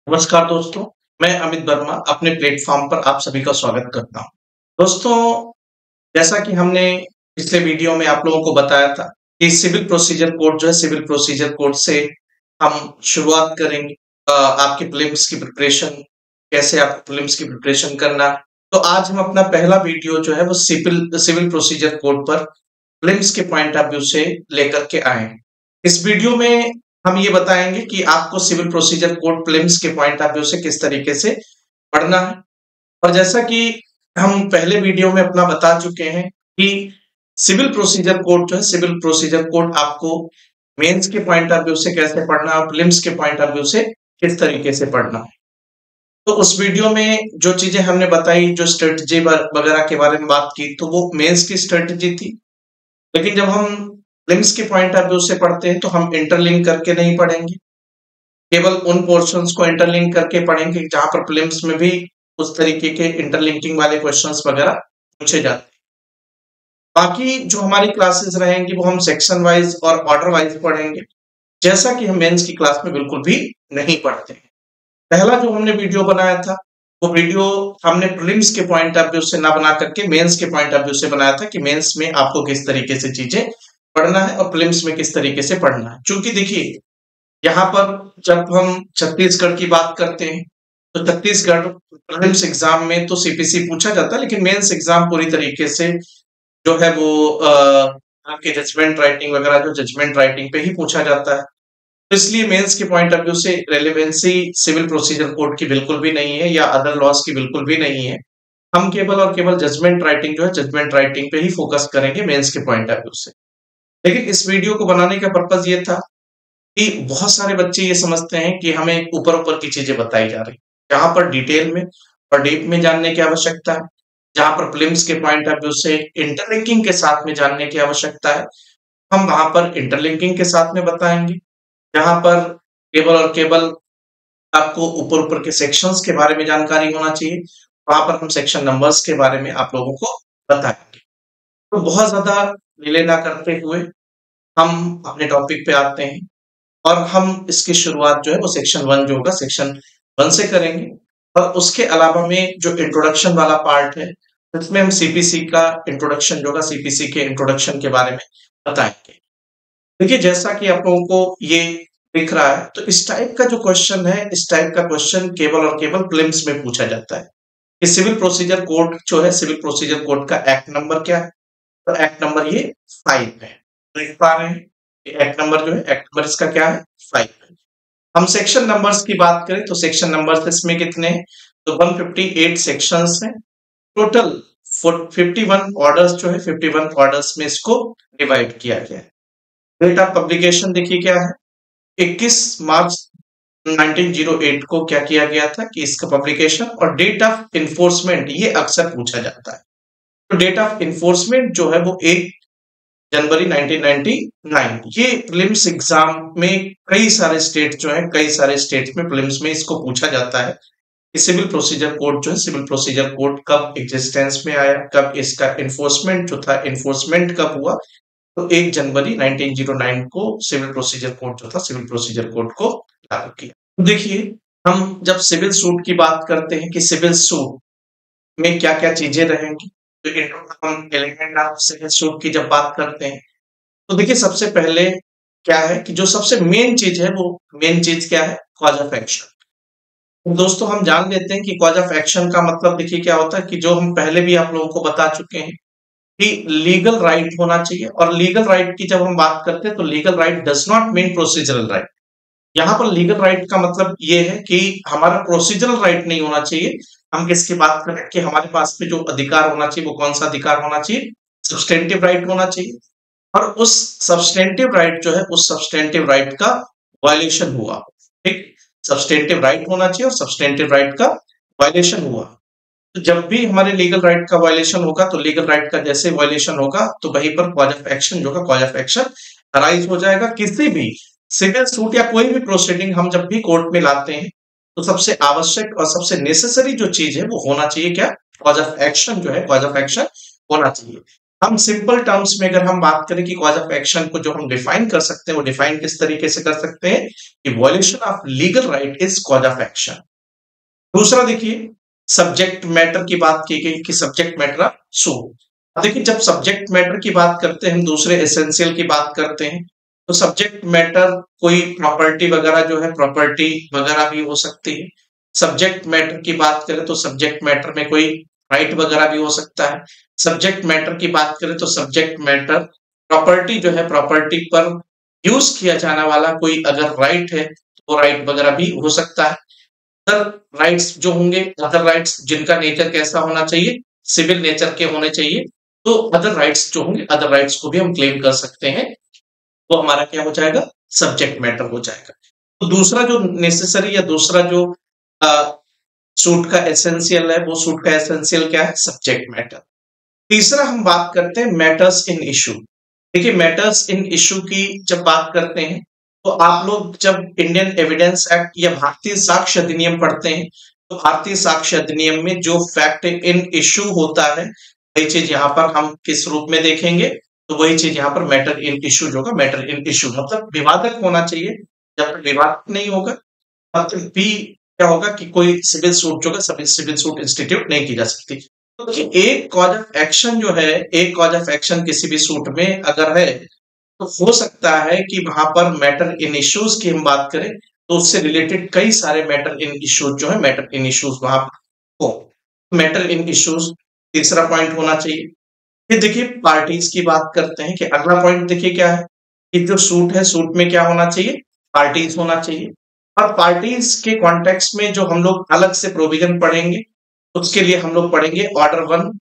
नमस्कार दोस्तों, मैं अमित वर्मा अपने प्लेटफॉर्म पर आप सभी का स्वागत करता हूँ। दोस्तों, जैसा कि हमने पिछले वीडियो में आप लोगों को बताया था कि सिविल प्रोसीजर कोड जो है, सिविल प्रोसीजर कोड से हम शुरुआत करेंगे। आपके प्रीलिम्स की प्रिपरेशन, कैसे आपको प्रीलिम्स की प्रिपरेशन करना है। तो आज हम अपना पहला वीडियो जो है वो सिविल सिविल प्रोसीजर कोड पर प्रीलिम्स के पॉइंट ऑफ व्यू से लेकर के आए हैं। इस वीडियो में हम ये बताएंगे कि आपको सिविल प्रोसीजर कोड प्रीलिम्स के पॉइंट ऑफ व्यू से किस तरीके से पढ़ना है। और जैसा कि हम पहले वीडियो में अपना बता चुके हैं कि सिविल प्रोसीजर कोड जो है, सिविल प्रोसीजर कोड आपको मेंस के पॉइंट ऑफ व्यू से कैसे पढ़ना है और प्रीलिम्स के पॉइंट ऑफ व्यू से किस तरीके से पढ़ना है। तो उस वीडियो में जो चीजें हमने बताई, जो स्ट्रेटजी वगैरह के बारे में बात की, तो वो मेंस की स्ट्रेटजी थी। लेकिन जब हम प्रीलिम्स के पॉइंट ऑफ व्यू से पढ़ते हैं तो हम इंटरलिंक करके नहीं पढ़ेंगे, केवल उन पोर्शंस को इंटरलिंक करके पढ़ेंगे जहां पर प्रीलिम्स में भी उस तरीके के इंटरलिंकिंग वाले क्वेश्चंस वगैरह पूछे जाते हैं। बाकी जो हमारी क्लासेस रहेंगी वो हम सेक्शन वाइज और ऑर्डर वाइज पढ़ेंगे, जैसा कि हम मेंस की क्लास में बिल्कुल भी नहीं पढ़ते हैं। पहला जो हमने वीडियो बनाया था, वो वीडियो हमने प्रीलिम्स के पॉइंट ऑफ व्यू से ना बना करके मेंस के पॉइंट ऑफ व्यू से बनाया था कि मेंस में आपको किस तरीके से चीजें पढ़ना है और प्रीलिम्स में किस तरीके से पढ़ना है। क्योंकि देखिए, यहाँ पर जब हम छत्तीसगढ़ की बात करते हैं तो छत्तीसगढ़ प्रीलिम्स एग्जाम में तो सीपीसी पूछा जाता है, लेकिन मेंस एग्जाम पूरी तरीके से जो है वो आपके जजमेंट राइटिंग वगैरह, जो जजमेंट राइटिंग पे ही पूछा जाता है। तो इसलिए मेंस के पॉइंट ऑफ व्यू से रेलेवेंसी सिविल प्रोसीजर कोड की बिल्कुल भी नहीं है या अदर लॉज की बिल्कुल भी नहीं है। हम केवल और केवल जजमेंट राइटिंग जो है, जजमेंट राइटिंग पे ही फोकस करेंगे मेंस के पॉइंट ऑफ व्यू से। लेकिन इस वीडियो को बनाने का पर्पज ये था कि बहुत सारे बच्चे ये समझते हैं कि हमें ऊपर-ऊपर की चीजें बताई जा रही हैं, जहाँ पर डिटेल में और डीप में जानने की आवश्यकता है, जहाँ पर प्रीलिम्स के पॉइंट ऑफ व्यू से इंटरलिंकिंग के साथ में जानने की आवश्यकता है, हम वहां पर इंटरलिंकिंग के साथ में बताएंगे। जहाँ पर केवल और केवल आपको ऊपर-ऊपर के सेक्शंस के बारे में जानकारी होना चाहिए, वहां पर हम सेक्शन नंबर्स के बारे में आप लोगों को बताएंगे। तो बहुत ज्यादा डिले ना करते हुए हम अपने टॉपिक पे आते हैं और हम इसकी शुरुआत जो है वो सेक्शन 1 जो होगा, सेक्शन 1 से करेंगे। और उसके अलावा में जो इंट्रोडक्शन वाला पार्ट है, इसमें हम सीपीसी का इंट्रोडक्शन जो होगा, सीपीसी के इंट्रोडक्शन के बारे में बताएंगे। देखिए, जैसा कि आप लोगों को ये दिख रहा है, तो इस टाइप का जो क्वेश्चन है, इस टाइप का क्वेश्चन केवल और केवल प्रीलिम्स में पूछा जाता है कि सिविल प्रोसीजर कोड जो है, सिविल प्रोसीजर कोड का एक्ट नंबर क्या है। तो एक्ट नंबर ये 5 है। देख पा रहे हैं, एक्ट नंबर जो है, एक्ट नंबर इसका क्या है, 5 है। हम सेक्शन नंबर्स की बात करें तो सेक्शन नंबर्स इसमें कितने हैं, तो 158 सेक्शंस हैं। टोटल 51 ऑर्डर्स जो है, 51 ऑर्डर्स में इसको डिवाइड किया गया है। डेट ऑफ पब्लिकेशन देखिए क्या है, 21 मार्च 1908 को क्या किया गया था कि इसका पब्लिकेशन। और डेट ऑफ इन्फोर्समेंट ये अक्सर पूछा जाता है, तो डेट ऑफ इन्फोर्समेंट जो है वो 1 जनवरी 1999। ये प्रीलिम्स एग्जाम में कई सारे स्टेट जो है, कई सारे स्टेट में प्रीलिम्स में इसको पूछा जाता है कि सिविल प्रोसीजर कोड जो है, सिविल प्रोसीजर कोड कब एग्जिस्टेंस में आया, कब इसका इन्फोर्समेंट जो था, इन्फोर्समेंट कब हुआ। तो 1 जनवरी 1909 को सिविल प्रोसीजर कोड जो था, सिविल प्रोसीजर कोड को लागू किया। तो देखिए, हम जब सिविल सूट की बात करते हैं कि सिविल सूट में क्या-क्या चीजें रहेंगी, तो हम एलिमेंट ऑफ सिविल सूट की जब बात करते हैं, तो देखिए सबसे पहले क्या है कि जो सबसे मेन चीज है, वो मेन चीज क्या है, कॉज ऑफ एक्शन। तो दोस्तों, हम जान लेते हैं कि कॉज ऑफ एक्शन का मतलब देखिए क्या होता है कि जो हम पहले भी आप लोगों को बता चुके हैं कि लीगल राइट होना चाहिए। और लीगल राइट की जब हम बात करते हैं तो legal right does not mean procedural right. यहाँ पर लीगल राइट का मतलब ये है कि हमारा प्रोसीजरल राइट नहीं होना चाहिए। हम किसकी बात करें कि हमारे पास में जो अधिकार होना चाहिए वो कौन सा अधिकार होना चाहिए, सब्सटेंटिव राइट होना चाहिए। और उस सब्सटेंटिव राइट जो है, उस सब्सटेंटिव राइट का वायलेशन हुआ, ठीक, सब्सटेंटिव राइट होना चाहिए और सब्सटेंटिव राइट का वायलेशन हुआ। तो जब भी हमारे लीगल राइट का वायलेशन होगा, तो लीगल राइट का जैसे वायलेशन होगा तो वहीं पर कॉज ऑफ एक्शन जो है, कॉज ऑफ एक्शन अराइज हो जाएगा। किसी भी सिविल सूट या कोई भी प्रोसीडिंग हम जब भी कोर्ट में लाते हैं, तो सबसे आवश्यक और सबसे नेसेसरी जो चीज है वो होना चाहिए क्या, कॉज ऑफ एक्शन जो है, कॉज ऑफ एक्शन होना चाहिए। हम सिंपल टर्म्स में अगर हम बात करें कि कॉज ऑफ एक्शन को जो हम डिफाइन कर सकते हैं, वो डिफाइन किस तरीके से कर सकते हैं कि violation of legal right is cause of action. दूसरा देखिए, सब्जेक्ट मैटर की बात की गई कि सब्जेक्ट मैटर ऑफ सूट। देखिए, जब सब्जेक्ट मैटर की बात करते हैं, हम दूसरे एसेंशियल की बात करते हैं, तो सब्जेक्ट मैटर कोई प्रॉपर्टी वगैरह जो है, प्रॉपर्टी वगैरह भी हो सकती है। सब्जेक्ट मैटर की बात करें तो सब्जेक्ट मैटर में कोई राइट वगैरह भी हो सकता है। सब्जेक्ट मैटर की बात करें तो सब्जेक्ट मैटर प्रॉपर्टी जो है, प्रॉपर्टी पर यूज किया जाने वाला कोई अगर राइट है तो वो राइट वगैरह भी हो सकता है। अदर राइट्स जो होंगे, अदर राइट्स जिनका नेचर कैसा होना चाहिए, सिविल नेचर के होने चाहिए, तो अदर राइट्स जो होंगे, अदर राइट्स को भी हम क्लेम कर सकते हैं, वो हमारा क्या हो जाएगा, सब्जेक्ट मैटर हो जाएगा। तो दूसरा जो नेसेसरी या दूसरा जो सूट का एसेंशियल है, वो सूट का एसेंशियल क्या है, सब्जेक्ट मैटर। तीसरा हम बात करते हैं मैटर्स इन इशू। देखिए, मैटर्स इन इशू की जब बात करते हैं तो आप लोग जब इंडियन एविडेंस एक्ट या भारतीय साक्ष्य अधिनियम पढ़ते हैं, तो भारतीय साक्ष्य अधिनियम में जो फैक्ट इन इशू होता है, वही चीज यहाँ पर हम किस रूप में देखेंगे, तो वही चीज यहाँ पर मैटर इन इशू जो होगा, मैटर इन इशू मतलब विवादक होना चाहिए। जब तक विवादक नहीं होगा तब तक भी क्या होगा कि कोई सिविल सूट जो है, सिविल सूट इंस्टीट्यूट नहीं की जा सकती। तो एक कॉज ऑफ एक्शन जो है, एक कॉज ऑफ एक्शन किसी भी सूट में अगर है, तो हो सकता है कि वहां पर मैटर इन इश्यूज की हम बात करें तो उससे रिलेटेड कई सारे मैटर इन इश्यूज जो है, मैटर इन इश्यूज वहां हो। मैटर इन इश्यूज तीसरा पॉइंट होना चाहिए। फिर देखिए, पार्टीज की बात करते हैं कि अगला पॉइंट देखिए क्या है कि जो सूट है, सूट में क्या होना चाहिए, पार्टीज होना चाहिए। और पार्टीज के कॉन्टेक्स्ट में जो हम लोग अलग से प्रोविजन पढ़ेंगे, उसके लिए हम लोग पढ़ेंगे ऑर्डर 1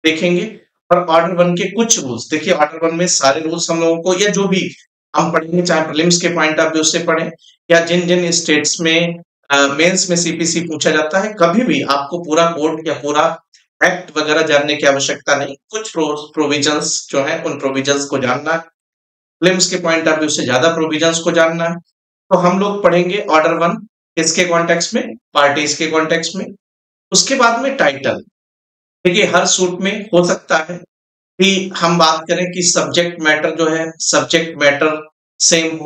देखेंगे। और ऑर्डर 1 के कुछ रूल्स देखिए, ऑर्डर 1 में सारे रूल्स हम लोगों को या जो भी हम पढ़ेंगे, चाहे प्रीलिम्स के पॉइंट ऑफ व्यू से पढ़ें या जिन जिन स्टेट्स में मेंस में सीपीसी पूछा जाता है, कभी भी आपको पूरा कोड या पूरा एक्ट वगैरह जानने की आवश्यकता नहीं। कुछ प्रोविजंस जो है, उन प्रोविजंस को जानना है। प्रीलिम्स के पॉइंट ऑफ व्यू से ज्यादा प्रोविजंस को जानना है। तो हम लोग पढ़ेंगे ऑर्डर 1 किसके कॉन्टेक्स्ट में, पार्टीज के कॉन्टेक्स्ट में। उसके बाद में टाइटल। देखिए, हर सूट में हो सकता है कि हम बात करें कि सब्जेक्ट मैटर जो है, सब्जेक्ट मैटर सेम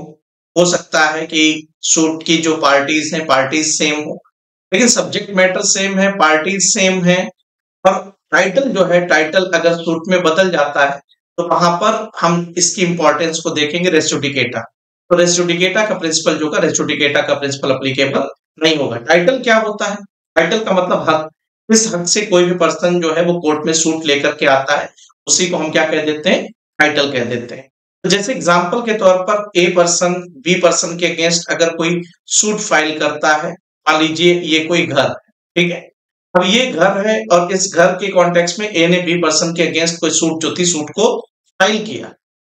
हो सकता है कि सूट की जो पार्टीज हैं, पार्टीज सेम हो, लेकिन सब्जेक्ट मैटर सेम है, पार्टीज सेम है। और टाइटल जो है, टाइटल अगर सूट में बदल जाता है तो वहां पर हम इसकी इंपॉर्टेंस को देखेंगे, रेस जुडिकेटा। तो रेस जुडिकेटा का प्रिंसिपल जो होगा, रेस जुडिकेटा का प्रिंसिपल अप्लीकेबल नहीं होगा। टाइटल क्या होता है, टाइटल का मतलब हक। इस हक से कोई भी पर्सन जो है वो कोर्ट में सूट लेकर के आता है, उसी को हम क्या कह देते हैं, टाइटल कह देते हैं। तो जैसे एग्जांपल के तौर पर ए पर्सन बी पर्सन के अगेंस्ट अगर कोई सूट फाइल करता है, मान लीजिए ये कोई घर, ठीक है। अब ये घर है और इस घर के कॉन्टेक्स्ट में ए ने बी पर्सन के अगेंस्ट कोई सूट जो थी, सूट को फाइल किया।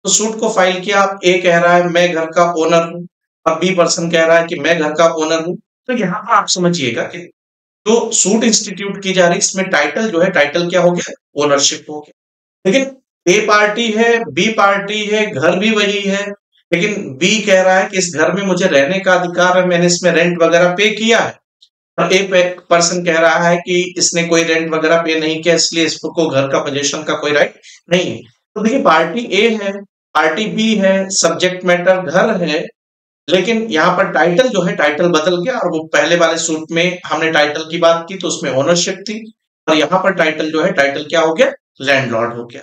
तो सूट को फाइल किया, ए कह रहा है मैं घर का ओनर हूं, और बी पर्सन कह रहा है कि मैं घर का ओनर हूं। तो यहाँ पर आप समझिएगा कि जो सूट इंस्टीट्यूट की जा रही, इसमें टाइटल जो है, टाइटल क्या हो गया, ओनरशिप हो गया। लेकिन ए पार्टी है, बी पार्टी है, घर भी वही है, लेकिन बी कह रहा है कि इस घर में मुझे रहने का अधिकार है, मैंने इसमें रेंट वगैरह पे किया है। और ए पर्सन कह रहा है कि इसने कोई रेंट वगैरह पे नहीं किया, इसलिए इसको घर का पोजीशन का कोई राइट नहीं है। तो देखिए, पार्टी ए है, पार्टी बी है, सब्जेक्ट मैटर घर है, लेकिन यहाँ पर टाइटल जो है, टाइटल बदल गया। और वो पहले वाले सूट में हमने टाइटल की बात की तो उसमें ओनरशिप थी, और यहाँ पर टाइटल जो है, टाइटल क्या हो गया, लैंडलॉर्ड हो गया।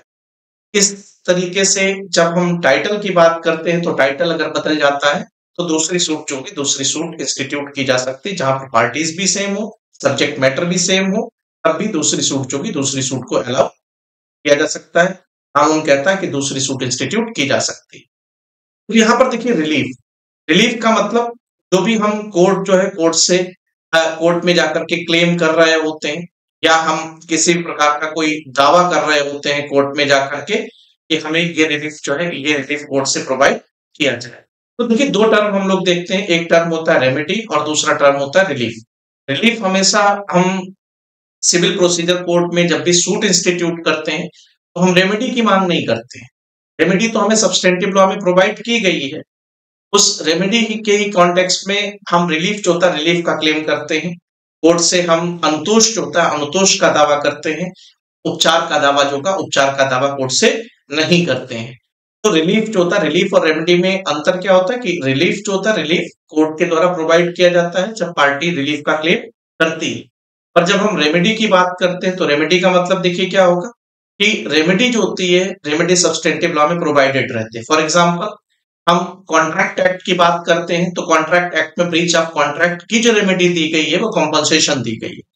इस तरीके से जब हम टाइटल की बात करते हैं, तो टाइटल अगर बदल जाता है तो दूसरी सूट जो होगी, दूसरी सूट इंस्टीट्यूट की जा सकती है, जहां पर पार्टीज भी सेम हो, सब्जेक्ट मैटर भी सेम हो, तब भी दूसरी सूट जो होगी, दूसरी सूट को अलाउ किया जा सकता है। कानून कहता है कि दूसरी सूट इंस्टीट्यूट की जा सकती है। तो यहाँ पर देखिए, रिलीफ। रिलीफ का मतलब जो भी हम कोर्ट जो है, कोर्ट से कोर्ट में जाकर के क्लेम कर रहे होते हैं, या हम किसी प्रकार का कोई दावा कर रहे होते हैं कोर्ट में जाकर के कि हमें ये रिलीफ जो है, ये रिलीफ कोर्ट से प्रोवाइड किया जाए। तो देखिए, दो टर्म हम लोग देखते हैं, एक टर्म होता है रेमेडी और दूसरा टर्म होता है रिलीफ। रिलीफ हमेशा हम सिविल प्रोसीजर कोर्ट में जब भी सूट इंस्टीट्यूट करते हैं तो हम रेमेडी की मांग नहीं करते हैं। रेमेडी तो हमें सब्सटेंटिव लॉ में प्रोवाइड की गई है। उस रेमेडी के ही कॉन्टेक्स्ट में हम रिलीफ जो होता है, रिलीफ का क्लेम करते हैं। कोर्ट से हम अनुतोष जो होता है, अनुतोष का दावा करते हैं। उपचार का दावा जो का उपचार का दावा कोर्ट से नहीं करते हैं। तो रिलीफ जो होता है, रिलीफ और रेमेडी में अंतर क्या होता है कि रिलीफ जो होता है, रिलीफ कोर्ट के द्वारा प्रोवाइड किया जाता है जब पार्टी रिलीफ का क्लेम करती है। और जब हम रेमेडी की बात करते हैं तो रेमेडी का मतलब देखिए क्या होगा कि रेमेडी जो होती है, रेमेडी सब्सटेंटिव लॉ में प्रोवाइडेड रहते हैं। फॉर एग्जाम्पल हम कॉन्ट्रैक्ट एक्ट की बात करते हैं तो कॉन्ट्रैक्ट एक्ट में ब्रीच ऑफ कॉन्ट्रैक्ट की जो रेमेडी दी गई है वो कॉम्पनसेशन दी गई है।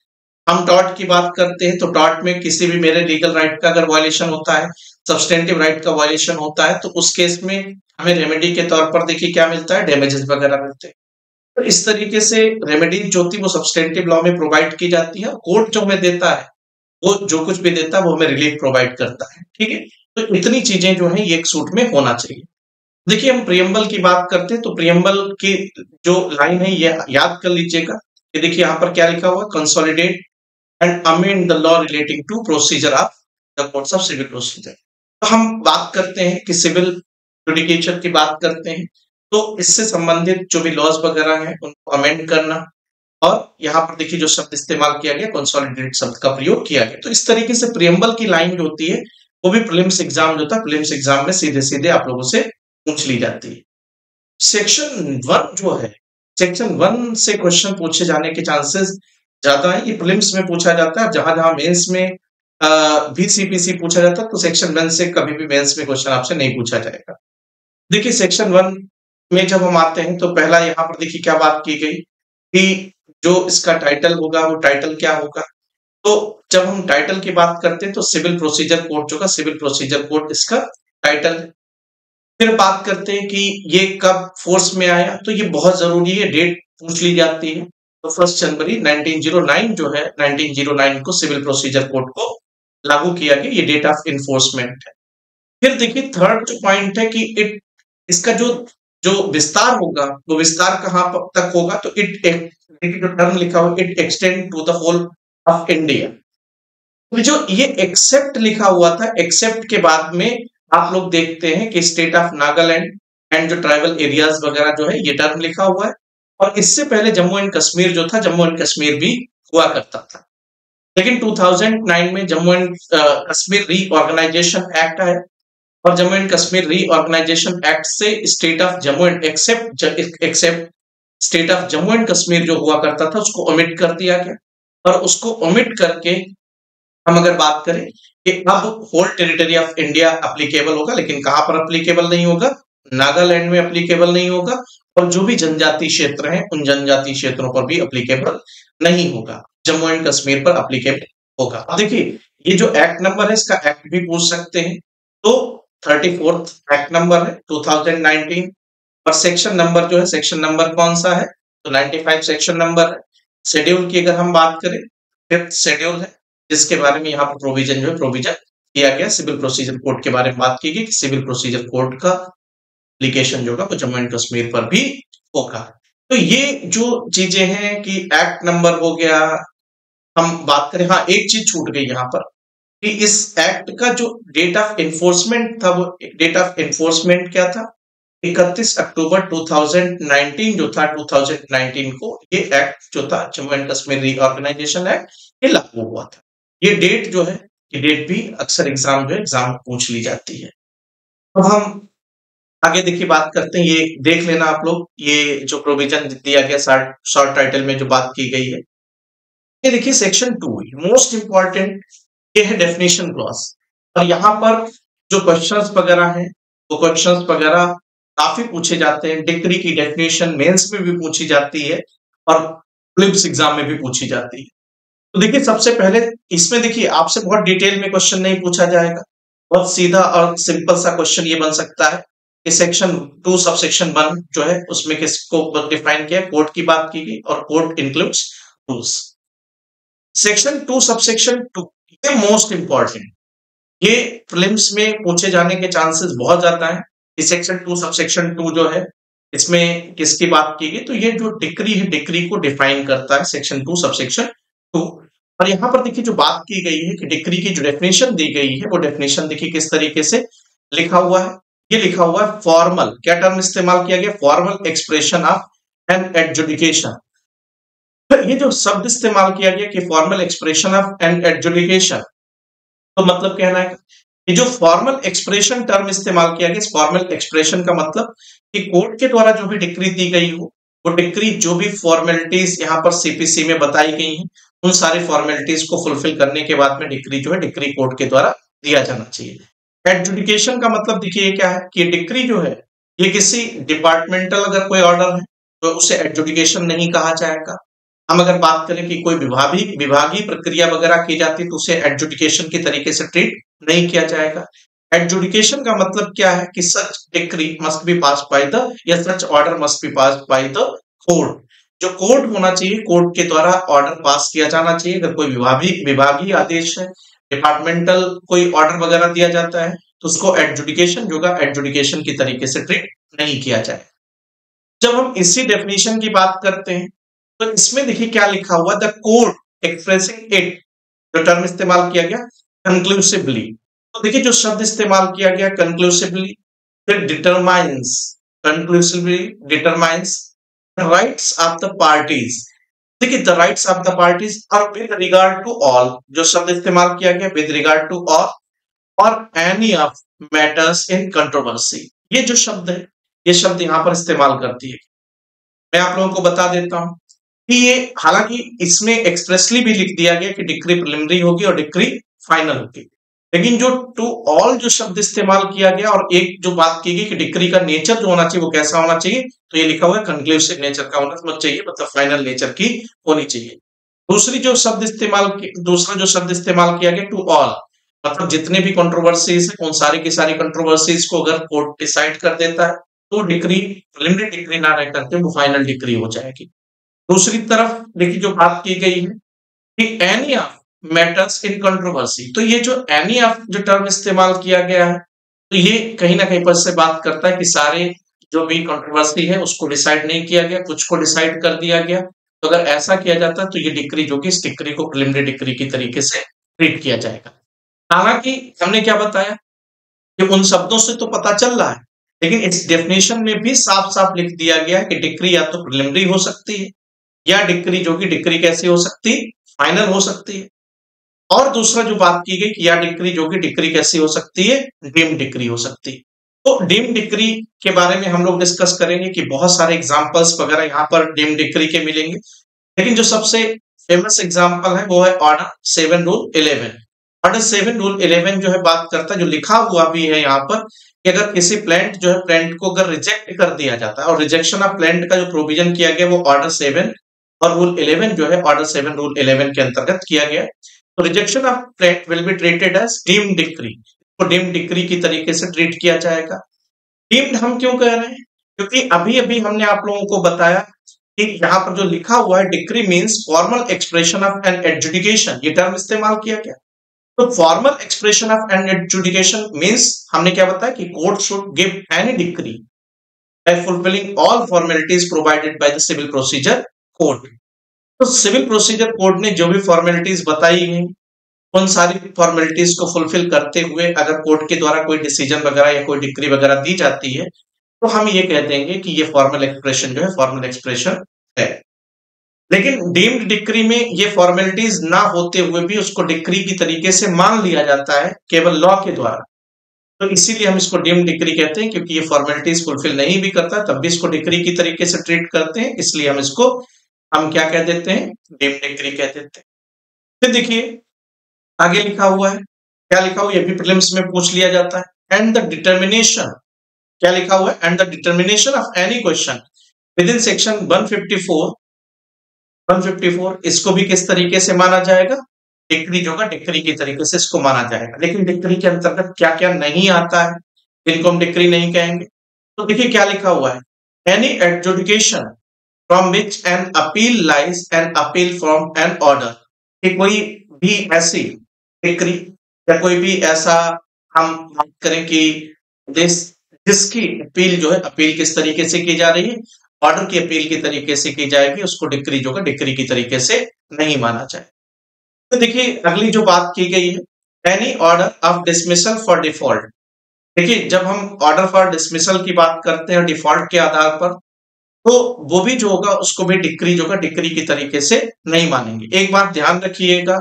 हम टॉर्ट की बात करते हैं तो टॉर्ट में किसी भी मेरे लीगल राइट का अगर वायलेशन होता है, सब्सटेंटिव राइट का वायलेशन होता है, तो उस केस में हमें रेमेडी के तौर पर देखिए क्या मिलता है, डैमेजेस वगैरह मिलते हैं। तो इस तरीके से रेमेडी जो थी वो सब्सटेंटिव लॉ में प्रोवाइड की जाती है। कोर्ट जो हमें देता है वो जो कुछ भी देता है वो हमें रिलीफ प्रोवाइड करता है। ठीक है, तो इतनी चीजें जो है ये एक सूट में होना चाहिए। देखिए हम प्रियम्बल की बात करते हैं तो प्रियम्बल की जो लाइन है ये याद कर लीजिएगा। ये देखिए यहाँ पर क्या लिखा हुआ, consolidate and amend the law relating to procedure of the courts of civil procedure. तो हम बात करते हैं कि सिविल जुडिकेचर की बात करते हैं तो इससे संबंधित जो भी लॉज वगैरह हैं उनको अमेंड करना, और यहाँ पर देखिए जो शब्द इस्तेमाल किया गया कंसोलिडेट शब्द का प्रयोग किया गया। तो इस तरीके से प्रियम्बल की लाइन जो होती है वो भी प्रीलिम्स एग्जाम जो था, प्रीलिम्स एग्जाम में सीधे सीधे आप लोगों से पूछ ली जाती है। सेक्शन 1 जो है, सेक्शन 1 से क्वेश्चन पूछे जाने के चांसेस ज्यादा है। ये प्रीलिम्स में पूछा जाता है, जहां जहां मेंस में भी सीपीसी पूछा जाता है तो सेक्शन 1 से कभी भी मेंस में क्वेश्चन आपसे नहीं पूछा जाएगा। देखिए सेक्शन 1 में जब हम आते हैं तो पहला यहाँ पर देखिए क्या बात की गई कि जो इसका टाइटल होगा वो टाइटल क्या होगा। तो जब हम टाइटल की बात करते हैं तो सिविल प्रोसीजर कोड जो का सिविल प्रोसीजर कोड इसका टाइटल है। फिर बात करते हैं कि ये कब फोर्स में आया, तो ये बहुत जरूरी है, डेट पूछ ली जाती है। तो 1 जनवरी 1909 जो है, 1909 को सिविल प्रोसीजर कोड को लागू किया गया, ये डेट ऑफ इन्फोर्समेंट है। फिर देखिए थर्ड जो पॉइंट है कि इसका जो जो विस्तार होगा वो विस्तार कहां तक होगा, तो जो टर्म लिखा हुआ it extend to the whole of India. तो जो ये एक्सेप्ट लिखा हुआ था, एक्सेप्ट के बाद में आप लोग देखते हैं कि स्टेट ऑफ नागालैंड एंड जो ट्राइबल एरियाज वगैरह जो है ये टर्म लिखा हुआ है। और इससे पहले जम्मू एंड कश्मीर जो था, जम्मू एंड कश्मीर भी हुआ करता था। लेकिन 2009 में Jammu and Kashmir reorganisation act आया और Jammu and Kashmir reorganisation act से state of Jammu and except state of Jammu and Kashmir जो हुआ करता था उसको ओमिट कर दिया गया। और उसको ओमिट करके हम अगर बात करें कि अब whole territory of India applicable होगा, लेकिन कहां पर एप्लीकेबल नहीं होगा, नागालैंड में एप्लीकेबल नहीं होगा, और जो भी जनजातीय क्षेत्र हैं उन जनजातीय क्षेत्रों पर भी एप्लीकेबल नहीं होगा, जम्मू एंड कश्मीर पर एप्लीकेबल होगा। अब देखिए ये जो एक्ट नंबर है इसका एक्ट भी पूछ सकते हैं, तो 34th एक्ट नंबर है 2019। और सेक्शन नंबर जो है, सेक्शन नंबर कौन सा है, तो 95 सेक्शन नंबर है। शेड्यूल की अगर हम बात करें 5th शेड्यूल है, जिसके बारे में यहाँ पर प्रोविजन जो है प्रोविजन किया गया, सिविल प्रोसीजर कोड के बारे में बात की गई कि सिविल प्रोसीजर कोड का एप्लीकेशन जो होगा वो जम्मू एंड कश्मीर पर भी होगा। तो ये जो चीजें हैं कि एक्ट नंबर हो गया, हम बात करें, हाँ एक चीज छूट गई यहाँ पर कि इस एक्ट का जो डेट ऑफ एनफोर्समेंट था, वो डेट ऑफ एनफोर्समेंट क्या था, 31 अक्टूबर 2019 जो था, 2019 को ये एक्ट जो था Jammu and Kashmir reorganisation act ये लागू हुआ था। ये डेट जो है, ये डेट भी अक्सर एग्जाम जो है एग्जाम पूछ ली जाती है। अब हम आगे देखिए बात करते हैं, ये देख लेना आप लोग, ये जो प्रोविजन दिया गया शॉर्ट टाइटल में जो बात की गई है, ये देखिए सेक्शन 2 मोस्ट इंपॉर्टेंट, ये है डेफिनेशन क्लॉज। और यहाँ पर जो क्वेश्चंस वगैरह हैं वो क्वेश्चंस वगैरह काफी पूछे जाते हैं। डिग्री की डेफिनेशन मेंस में भी पूछी जाती है और प्रीलिम्स एग्जाम में भी पूछी जाती है। तो देखिए सबसे पहले इसमें देखिए आपसे बहुत डिटेल में क्वेश्चन नहीं पूछा जाएगा, बहुत सीधा और सिंपल सा क्वेश्चन ये बन सकता है कि सेक्शन 2 सबसेक्शन 1 जो है उसमें किसको डिफाइन किया, कोर्ट की बात की गई और court includes rules. Section 2 subsection 2 ये मोस्ट इंपॉर्टेंट, ये प्रीलिम्स में पूछे जाने के चांसेस बहुत ज्यादा हैं। इस सेक्शन 2 सबसेक्शन 2 जो है इसमें किसकी बात की गई, तो ये जो डिक्री है डिक्री को डिफाइन करता है सेक्शन 2 सबसेक्शन 2। और यहाँ पर देखिए जो बात की गई है कि डिक्री की जो डेफिनेशन दी गई है वो डेफिनेशन देखिए किस तरीके से लिखा हुआ है। ये लिखा हुआ है फॉर्मल, क्या टर्म इस्तेमाल किया गया, formal expression of an adjudication. ये जो शब्द इस्तेमाल किया गया कि formal expression of an adjudication, तो मतलब कहना है कि जो फॉर्मल एक्सप्रेशन टर्म इस्तेमाल किया गया, इस फॉर्मल एक्सप्रेशन का मतलब कि कोर्ट के द्वारा जो भी डिक्री दी गई हो, वो डिक्री जो भी फॉर्मेलिटीज यहाँ पर सीपीसी में बताई गई हैं, उन सारी फॉर्मेलिटीज को फुलफिल करने के बाद में डिक्री जो है डिक्री कोर्ट के द्वारा दिया जाना चाहिए। एडजुडिकेशन का मतलब देखिए क्या है कि डिक्री जो है ये किसी डिपार्टमेंटल अगर कोई ऑर्डर है तो उसे एडजुडिकेशन नहीं कहा जाएगा। हम अगर बात करें कि कोई विभागीय प्रक्रिया वगैरह की जाती है तो उसे एडजुडिकेशन के तरीके से ट्रीट नहीं किया जाएगा। एडजुडिकेशन का मतलब क्या है कि such decree must be pass by the या such order must be pass by the court. जो कोर्ट होना चाहिए, कोर्ट के द्वारा ऑर्डर पास किया जाना चाहिए। अगर कोई विभागीय आदेश है, डिपार्टमेंटल कोई ऑर्डर वगैरह दिया जाता है तो उसको एडजुडिकेशन जो है एडजुडिकेशन की तरीके से ट्रीट नहीं किया जाए। जब हम इसी डेफिनेशन की बात करते हैं तो इसमें देखिए क्या लिखा हुआ, द कोर्ट एक्सप्रेसिंग इट, जो टर्म इस्तेमाल किया गया कंक्लूसिवली। तो देखिए जो शब्द इस्तेमाल किया गया कंक्लूसिवली, फिर determines, conclusively determines the rights of the parties. देखिए the rights of the parties और विद रिगार्ड टू ऑल, जो शब्द इस्तेमाल किया गया विद रिगार्ड टू ऑल और any of matters in controversy. ये जो शब्द है, ये शब्द यहां पर इस्तेमाल करती है। मैं आप लोगों को बता देता हूं कि ये हालांकि इसमें एक्सप्रेसली भी लिख दिया गया कि डिक्री प्रिलिमिनरी होगी और डिक्री फाइनल होगी, लेकिन जो टू ऑल जो शब्द इस्तेमाल किया गया और एक जो बात की गई कि डिक्री का नेचर जो होना चाहिए वो कैसा होना चाहिए, तो ये लिखा हुआ है कंक्लूसिव नेचर का होना चाहिए, मतलब फाइनल नेचर की होनी चाहिए। दूसरा जो शब्द इस्तेमाल किया गया टू ऑल, मतलब जितने भी कंट्रोवर्सीज है उन सारी की सारी कंट्रोवर्सीज को अगर कोर्ट डिसाइड कर देता है तो डिक्री प्रिलिमिनरी डिक्री ना रह करके वो फाइनल डिक्री हो जाएगी। दूसरी तरफ देखिए जो बात की गई है कि any of matters in controversy, तो ये जो एनी ऑफ जो टर्म इस्तेमाल किया गया है तो ये कहीं ना कहीं पर से बात करता है कि सारे जो भी कंट्रोवर्सी है उसको डिसाइड नहीं किया गया, कुछ को डिसाइड कर दिया गया। तो अगर ऐसा किया जाता है तो ये डिक्री जो कि इस डिक्री को प्रिलिमिनरी डिक्री की तरीके से ट्रीट किया जाएगा। हालांकि हमने क्या बताया कि उन शब्दों से तो पता चल रहा है, लेकिन इस डेफिनेशन में भी साफ साफ लिख दिया गया है कि डिक्री या तो प्रिलिमिनरी हो सकती है या डिक्री जो कि डिक्री कैसी हो सकती है, फाइनल हो सकती है। और दूसरा जो बात की गई कि या डिक्री जो कि डिक्री कैसी हो सकती है, डीम्ड डिक्री हो सकती है। तो डीम्ड डिक्री के बारे में हम लोग डिस्कस करेंगे कि बहुत सारे एग्जांपल्स वगैरह यहाँ पर डीम्ड डिक्री के मिलेंगे, लेकिन जो सबसे फेमस एग्जांपल है वो है ऑर्डर 7 रूल 11। ऑर्डर 7 रूल 11 जो है बात करता है, जो लिखा हुआ भी है यहाँ पर कि अगर किसी प्लेंट जो है प्लेंट को अगर रिजेक्ट कर दिया जाता है, और रिजेक्शन ऑफ प्लेंट का जो प्रोविजन किया गया वो ऑर्डर 7 और रूल 11 जो है ऑर्डर 7 रूल 11 के अंतर्गत किया गया। तो rejection of plaint will be treated as deemed decree, तो डीम्ड डिक्री की तरीके से ट्रीट किया जाएगा। डीम्ड हम क्यों कह रहे हैं, क्योंकि अभी अभी हमने आप लोगों को बताया कि यहाँ पर जो लिखा हुआ है decree means formal expression of an adjudication, ये टर्म इस्तेमाल किया गया। तो formal expression of an adjudication means हमने क्या बताया कि court should give any decree by fulfilling all formalities provided by the civil procedure code। तो सिविल प्रोसीजर कोड ने जो भी फॉर्मेलिटीज बताई हैं उन सारी फॉर्मेलिटीज को फुलफिल करते हुए अगर कोर्ट के द्वारा कोई डिसीजन वगैरह या कोई डिक्री वगैरह दी जाती है तो हम ये कह देंगे कि ये फॉर्मल एक्सप्रेशन जो है फॉर्मल एक्सप्रेशन है। लेकिन डीम्ड डिक्री में ये फॉर्मेलिटीज ना होते हुए भी उसको डिक्री की तरीके से मान लिया जाता है केवल लॉ के द्वारा, तो इसीलिए हम इसको डीम्ड डिक्री कहते हैं, क्योंकि ये फॉर्मेलिटीज फुलफिल नहीं भी करता तब भी इसको डिक्री की तरीके से ट्रीट करते हैं, इसलिए हम क्या कह देते हैं, डीम्ड डिक्री कह देते हैं। फिर देखिए आगे लिखा हुआ है, क्या लिखा हुआ है ये भी प्रीलिम्स में पूछ लिया जाता है। एंड द डिटर्मिनेशन, क्या लिखा हुआ है, and the determination of any question with in section 154 इसको भी किस तरीके से माना जाएगा, डिक्री जो है डिक्री की तरीके से इसको माना जाएगा। लेकिन डिक्री के अंतर्गत क्या क्या नहीं आता है जिनको हम डिक्री नहीं कहेंगे, तो देखिए क्या लिखा हुआ है, any adjudication from which an appeal lies an appeal from an order, कि कोई भी ऐसी डिक्री या कोई भी ऐसा हम बात करें कि जिसकी अपील जो है अपील किस तरीके से की जा रही है, ऑर्डर की अपील की तरीके से की जाएगी, उसको डिक्री जो है डिक्री की तरीके से नहीं माना जाए। तो देखिए अगली जो बात की गई है, any order of dismissal for default. देखिए जब हम ऑर्डर फॉर डिसमिसल की बात करते हैं डिफॉल्ट के आधार पर, तो वो भी जो होगा उसको भी डिक्री जो होगा डिक्री की तरीके से नहीं मानेंगे। एक बात ध्यान रखिएगा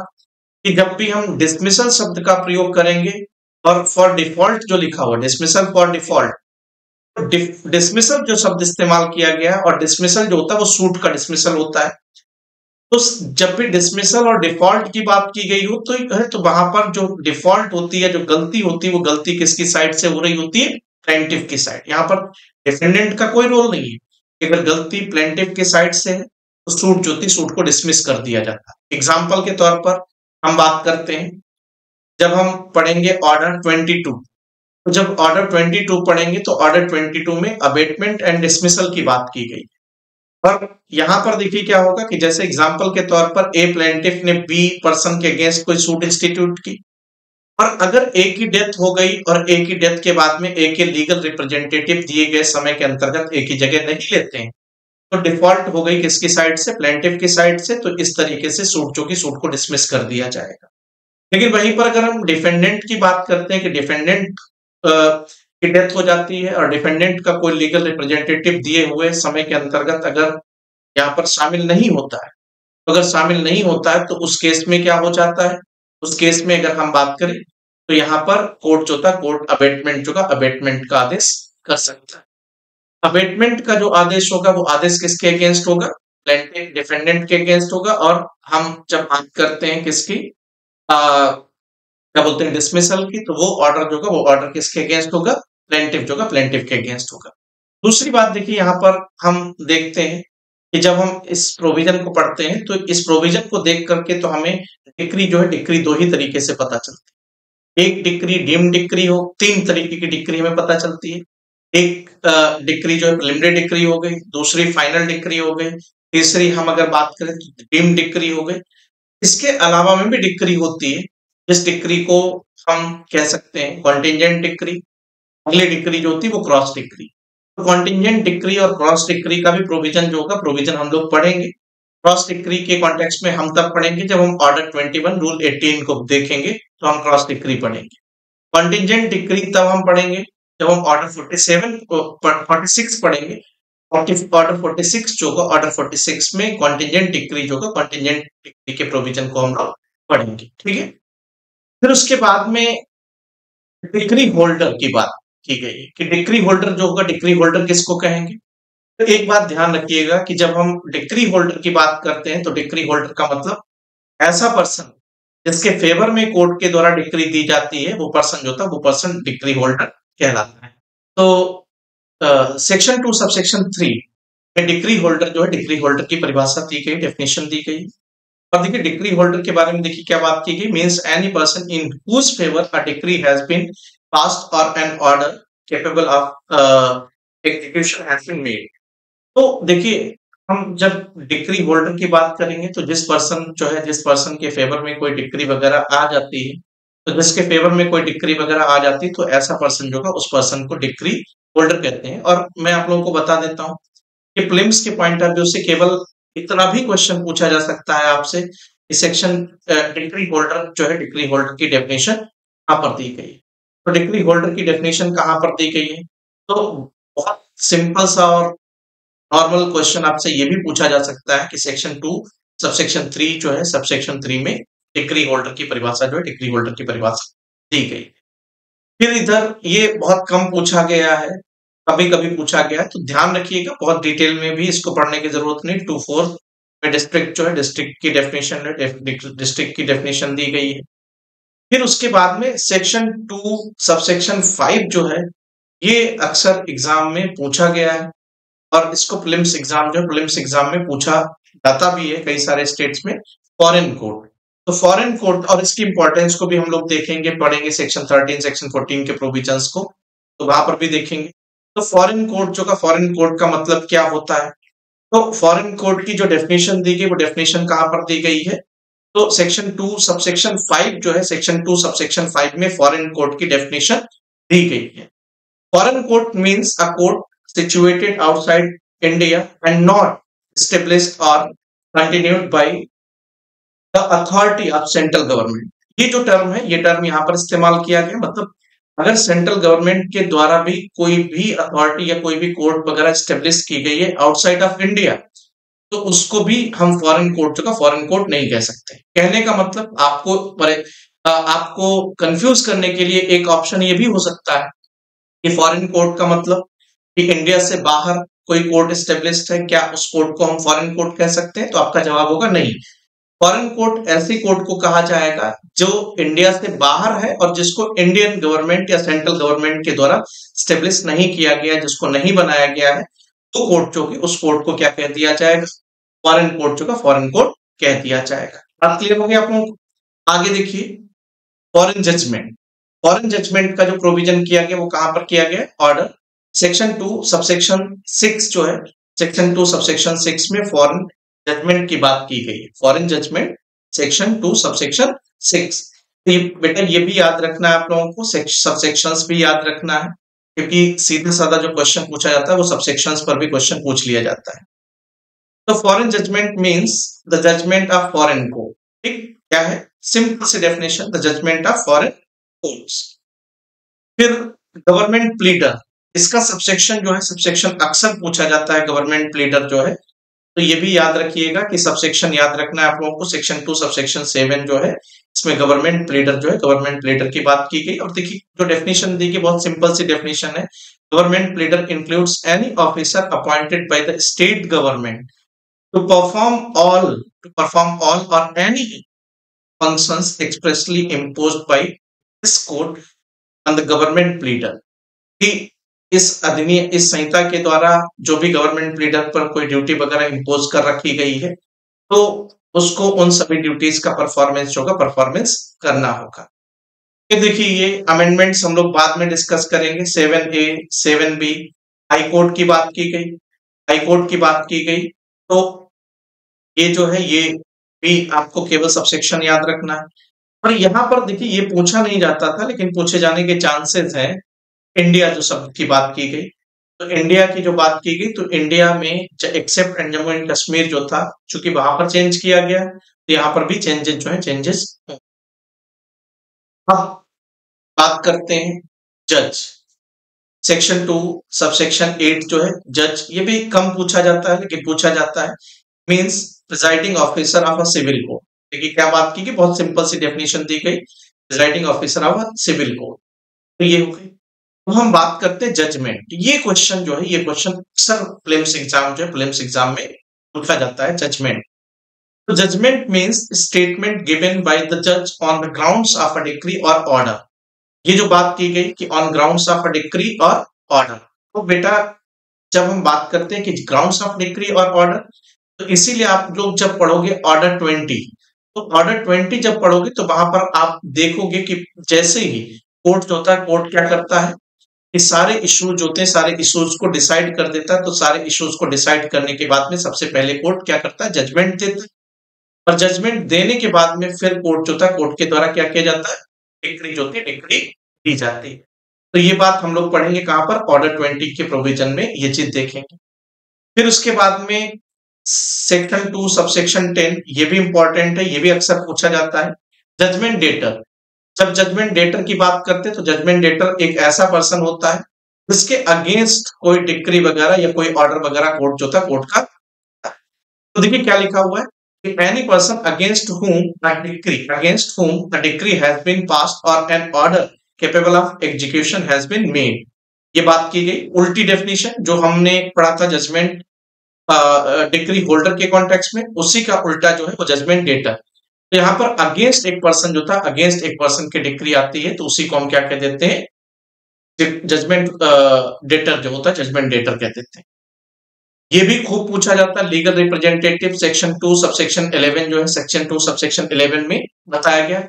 कि जब भी हम डिसमिसल शब्द का प्रयोग करेंगे और फॉर डिफॉल्ट जो लिखा हुआ डिसमिसल फॉर डिफॉल्ट, डिसमिसल जो शब्द इस्तेमाल किया गया है और डिसमिसल जो होता है वो सूट का डिसमिसल होता है। तो जब भी डिसमिसल और डिफॉल्ट की बात की गई हो तो वहां पर जो डिफॉल्ट होती है, जो गलती होती है, वो गलती किसकी साइड से हो रही होती है? प्लेंटिफ की साइड। यहाँ पर डिफेंडेंट का कोई रोल नहीं है। अगर गलती प्लेंटिफ के साइड से है तो सूट जो थी सूट को डिसमिस कर दिया जाता है। एग्जाम्पल के तौर पर हम बात करते हैं, जब हम पढ़ेंगे ऑर्डर 22, तो जब ऑर्डर 22 पढ़ेंगे तो ऑर्डर 22 में अबेटमेंट एंड डिसमिसल की बात की गई। और यहां पर देखिए क्या होगा कि जैसे एग्जांपल के तौर पर ए प्लेंटिफ ने बी पर्सन के अगेंस्ट कोई सूट इंस्टीट्यूट की, और अगर ए की डेथ हो गई और ए की डेथ के बाद में ए के लीगल रिप्रेजेंटेटिव दिए गए समय के अंतर्गत ए की जगह नहीं लेते हैं, तो डिफॉल्ट हो गई किसकी साइड से? प्लेंटिफ की साइड से। तो इस तरीके से सूट जो की सूट को डिसमिस कर दिया जाएगा। लेकिन वहीं पर अगर हम डिफेंडेंट की बात करते हैं कि डिफेंडेंट की डेथ हो जाती है और डिफेंडेंट का कोई लीगल रिप्रेजेंटेटिव दिए हुए समय के अंतर्गत अगर यहाँ पर शामिल नहीं होता है, तो अगर शामिल नहीं होता है तो उस केस में क्या हो जाता है? उस केस में अगर हम बात करें तो यहाँ पर कोर्ट जो था, कोर्ट अबेटमेंट जो का अबेटमेंट का आदेश कर सकता है। अबेटमेंट का जो आदेश होगा वो आदेश किसके अगेंस्ट होगा? प्लेंटिफ डिफेंडेंट के अगेंस्ट होगा। और हम जब बात करते हैं किसकी क्या बोलते हैं डिसमिसल की, तो वो ऑर्डर जो होगा वो ऑर्डर किसके अगेंस्ट होगा? प्लेंटिफ जो होगा प्लेंटिफ के अगेंस्ट होगा। दूसरी बात देखिए, यहाँ पर हम देखते हैं कि जब हम इस प्रोविजन को पढ़ते हैं तो इस प्रोविजन को देख करके तो हमें डिक्री जो है, डिक्री दो ही तरीके से पता चलती है। एक डिक्री डीम डिक्री हो, तीन तरीके की डिक्री हमें पता चलती है। एक डिक्री जो है प्रिलिमिनरी डिक्री हो गई, दूसरी फाइनल डिक्री हो गई, तीसरी हम अगर बात करें तो डीम डिक्री हो गई। इसके अलावा में भी डिक्री होती है, जिस डिक्री को हम कह सकते हैं कॉन्टिजेंट डिक्री। अगली डिक्री जो होती है वो क्रॉस डिक्री। तो कॉन्टिजेंट डिक्री और क्रॉस डिक्री का भी प्रोविजन जो होगा, प्रोविजन हम लोग पढ़ेंगे। क्रॉस डिक्री के कॉन्टेक्स्ट में हम तब पढ़ेंगे जब हम ऑर्डर 21 रूल 18 को देखेंगे, तो हम क्रॉस डिक्री पढ़ेंगे। कॉन्टिजेंट डिक्री तब हम पढ़ेंगे जब हम ऑर्डर 46 पढ़ेंगे। ऑर्डर 46 जो होगा, ऑर्डर 46 में कॉन्टिजेंट डिक्री जो होगा, कॉन्टिजेंट डिक्री के प्रोविजन को हम लोग पढ़ेंगे। ठीक है, फिर उसके बाद में डिक्री होल्डर की बात की गई है कि डिक्री होल्डर जो होगा, डिक्री होल्डर किसको कहेंगे? तो एक बात ध्यान रखिएगा कि जब हम डिक्री होल्डर की बात करते हैं तो डिक्री होल्डर का मतलब ऐसा पर्सन जिसके फेवर में कोर्ट के द्वारा डिक्री दी जाती है, वो पर्सन जो था वो पर्सन डिक्री होल्डर कहलाता है। तो सेक्शन 2 सबसेक्शन 3 में डिक्री होल्डर जो है, डिक्री होल्डर की परिभाषा दी गई, डेफिनेशन दी गई। और देखिए डिक्री होल्डर के बारे में देखिए क्या बात की गई। Means any person in whose favour a decree has been passed और an order capable of execution has been made. तो देखिए, हम जब डिक्री होल्डर की बात करेंगे तो जिस पर्सन जो है, जिस पर्सन के फेवर में कोई डिक्री वगैरह आ जाती है, तो जिसके फेवर में कोई डिक्री वगैरह आ जाती है तो ऐसा पर्सन जो है उस पर्सन को डिक्री होल्डर कहते हैं। और मैं आप लोगों को बता देता हूँ कि प्रीलिम्स के पॉइंट ऑफ व्यू से केवल इतना भी क्वेश्चन पूछा जा सकता है आपसे कि सेक्शन डिक्री होल्डर जो है, डिक्री होल्डर की डेफिनेशन कहाँ पर दी गई है। तो डिक्री होल्डर की डेफिनेशन कहाँ पर दी गई है? तो बहुत सिंपल सा और नॉर्मल क्वेश्चन आपसे ये भी पूछा जा सकता है कि सेक्शन 2 सबसेक्शन 3 जो है, सबसेक्शन 3 में डिक्री होल्डर की परिभाषा जो है, डिक्री होल्डर की परिभाषा दी गई। फिर इधर ये बहुत कम पूछा गया है, कभी-कभी पूछा गया है, तो ध्यान रखिएगा, बहुत डिटेल में भी इसको पढ़ने की जरूरत नहीं। 2-4 में डिस्ट्रिक्ट जो है, डिस्ट्रिक्ट की डेफिनेशन है, डिस्ट्रिक्ट की डेफिनेशन दी गई है। फिर उसके बाद में सेक्शन 2 सबसेक्शन 5 जो है, ये अक्सर एग्जाम में पूछा गया है और इसको प्रीलिम्स एग्जाम जो है, प्रीलिम्स एग्जाम में पूछा जाता भी है कई सारे स्टेट्स में। फॉरेन कोर्ट, तो फॉरेन कोर्ट और इसकी इंपॉर्टेंस को भी हम लोग देखेंगे, पढ़ेंगे सेक्शन 13 सेक्शन 14 के प्रोविजंस को, तो वहां पर भी देखेंगे। तो फॉरेन कोर्ट जो का, फॉरेन कोर्ट का मतलब क्या होता है? तो फॉरेन कोर्ट की जो डेफिनेशन दी गई वो डेफिनेशन कहां पर दी गई है? तो सेक्शन 2 सबसेक्शन 5 जो है, सेक्शन 2 सबसेक्शन 5 में फॉरेन कोर्ट की डेफिनेशन दी गई है। Foreign court means a court situated outside India and not established or continued by the authority of central government। ये जो टर्म है, ये टर्म यहाँ पर इस्तेमाल किया गया, मतलब अगर सेंट्रल गवर्नमेंट के द्वारा भी कोई भी अथॉरिटी या कोई भी कोर्ट वगैरह स्टेब्लिश की गई है आउटसाइड ऑफ इंडिया, तो उसको भी हम फॉरेन कोर्ट जो का फॉरेन कोर्ट नहीं कह सकते। कहने का मतलब आपको कंफ्यूज करने के लिए एक ऑप्शन ये भी हो सकता है कि फॉरेन कोर्ट का मतलब कि इंडिया से बाहर कोई कोर्ट एस्टेब्लिश्ड है, क्या उस कोर्ट को हम फॉरेन कोर्ट कह सकते हैं? तो आपका जवाब होगा नहीं। फॉरेन कोर्ट ऐसी कोर्ट को कहा जाएगा जो इंडिया से बाहर है और जिसको इंडियन गवर्नमेंट या सेंट्रल गवर्नमेंट के द्वारा स्टेब्लिश नहीं किया गया, जिसको नहीं बनाया गया है, तो कोर्ट जो कि उस कोर्ट को क्या कह दिया जाएगा? फॉरेन कोर्ट जो का फॉरेन कोर्ट कह दिया जाएगा। बात क्लियर हो गई आप लोगों को? आगे देखिए, फॉरेन जजमेंट। फॉरेन जजमेंट का जो प्रोविजन किया गया वो कहां पर किया गया? ऑर्डर सेक्शन 2 सबसेक्शन 6 जो है, सेक्शन 2 सबसेक्शन 6 में फॉरेन जजमेंट की बात की गई है। Foreign judgment section 2 subsection 6। तो बेटा ये भी याद रखना है आप लोगों को, सबसेक्शंस भी याद रखना है, क्योंकि सीधा साधा जो क्वेश्चन पूछा जाता है वो सबसेक्शंस पर भी क्वेश्चन पूछ लिया जाता है। तो foreign judgment means the judgment of foreign court. ठीक, क्या है? सिंपल सी definition, the judgment of foreign courts. फिर गवर्नमेंट प्लीडर, इसका सबसेक्शन जो है, सबसेक्शन अक्सर पूछा जाता है गवर्नमेंट प्लीडर जो है, तो ये भी याद रखिएगा कि सबसेक्शन याद रखना है आप लोगों को। सेक्शन 2 सबसेक्शन 7 जो है, इसमें गवर्नमेंट प्लीडर जो है, गवर्नमेंट प्लीडर की बात की गई। और देखिए जो डेफिनेशन दी गई बहुत सिंपल सी डेफिनेशन है। Government pleader includes any officer appointed by the state government to perform all or any functions expressly imposed by this court on the government pleader। कि इस संहिता के द्वारा जो भी गवर्नमेंट प्लीडर पर कोई ड्यूटी वगैरह इम्पोज कर रखी गई है, तो उसको उन सभी ड्यूटीज का परफॉर्मेंस होगा, परफॉर्मेंस करना होगा। ये देखिए, ये अमेंडमेंट्स हम लोग बाद में डिस्कस करेंगे। 7A 7B हाई कोर्ट की बात की गई, हाई कोर्ट की बात की गई। तो ये जो है ये भी आपको केवल सबसेक्शन याद रखना है। और यहाँ पर देखिए ये पूछा नहीं जाता था, लेकिन पूछे जाने के चांसेस हैं। इंडिया जो शब्द की बात की गई, तो इंडिया की जो बात की गई, तो इंडिया में except and Jammu and Kashmir जो था, चूंकि वहां पर चेंज किया गया, तो यहाँ पर भी चेंजेस जो है चेंजेस। अब बात करते हैं जज। सेक्शन 2 सबसेक्शन 8 जो है जज, ये भी कम पूछा जाता है लेकिन पूछा जाता है। Means presiding officer of a civil court. देखिए क्या बात की, बहुत सिंपल सी डेफिनेशन दी गई, presiding officer of a civil court. तो ये हो गई। तो हम बात करते हैं जजमेंट। ये क्वेश्चन जो है, ये क्वेश्चन अक्सर प्रीलिम्स एग्जाम जो है, प्रीलिम्स एग्जाम में पूछा जाता है, जजमेंट। तो judgement means statement given by the जज on the grounds of a decree और ऑर्डर। ये जो बात की गई कि on grounds of a decree और ऑर्डर, तो बेटा जब हम बात करते हैं कि ग्राउंड्स ऑफ डिक्री और ऑर्डर, तो इसीलिए आप लोग जब पढ़ोगे ऑर्डर 20, तो ऑर्डर 20 जब पढ़ोगे तो वहां पर आप देखोगे कि जैसे ही कोर्ट जो होता है, कोर्ट क्या करता है कि सारे इश्यूज होते हैं, सारे इश्यूज को डिसाइड कर देता है। तो सारे इश्यूज को डिसाइड करने के बाद में सबसे पहले कोर्ट क्या करता है? जजमेंट देता है। और जजमेंट देने के बाद में फिर कोर्ट जो होता है, कोर्ट के द्वारा क्या किया जाता है? डिक्री जो होती है, डिक्री दी जाती है। तो ये बात हम लोग पढ़ेंगे कहां पर? ऑर्डर 20 के प्रोविजन में ये चीज देखेंगे। फिर उसके बाद में सेक्शन 2 सबसेक्शन 10, ये भी इंपॉर्टेंट है, ये भी अक्सर पूछा जाता है। Judgment debtor. जब जजमेंट डेटर की बात करते हैं तो जजमेंट डेटर एक ऐसा पर्सन होता है जिसके अगेंस्ट कोई डिक्री वगैरह या कोई ऑर्डर वगैरह कोर्ट जो था, कोर्ट का। तो देखिए क्या लिखा हुआ है कि any person against whom a decree has been passed or an order capable of execution has been made। ये बात की गई। उल्टी डेफिनेशन जो हमने पढ़ा था जजमेंट डिक्री होल्डर के कॉन्टेक्स्ट में, उसी का उल्टा जो है वो जजमेंट डेटर। तो यहाँ पर अगेंस्ट एक पर्सन जो था, अगेंस्ट एक पर्सन की डिक्री आती है, तो उसी को हम क्या कह देते हैं? जजमेंट डेटर जो होता है, जजमेंट डेटर कह देते हैं। ये भी खूब पूछा जाता है। लीगल रिप्रेजेंटेटिव सेक्शन 2 सबसेक्शन 11 जो है, सेक्शन 2 सबसेक्शन 11 में बताया गया।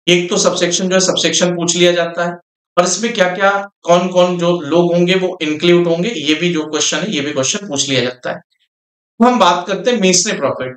एक तो सबसेक्शन जो है सबसेक्शन पूछ लिया जाता है, और इसमें क्या क्या कौन कौन जो लोग होंगे वो इंक्लूड होंगे, ये भी जो क्वेश्चन है, ये भी क्वेश्चन पूछ लिया जाता है। तो हम बात करते हैं मेसनरी प्रॉफिट।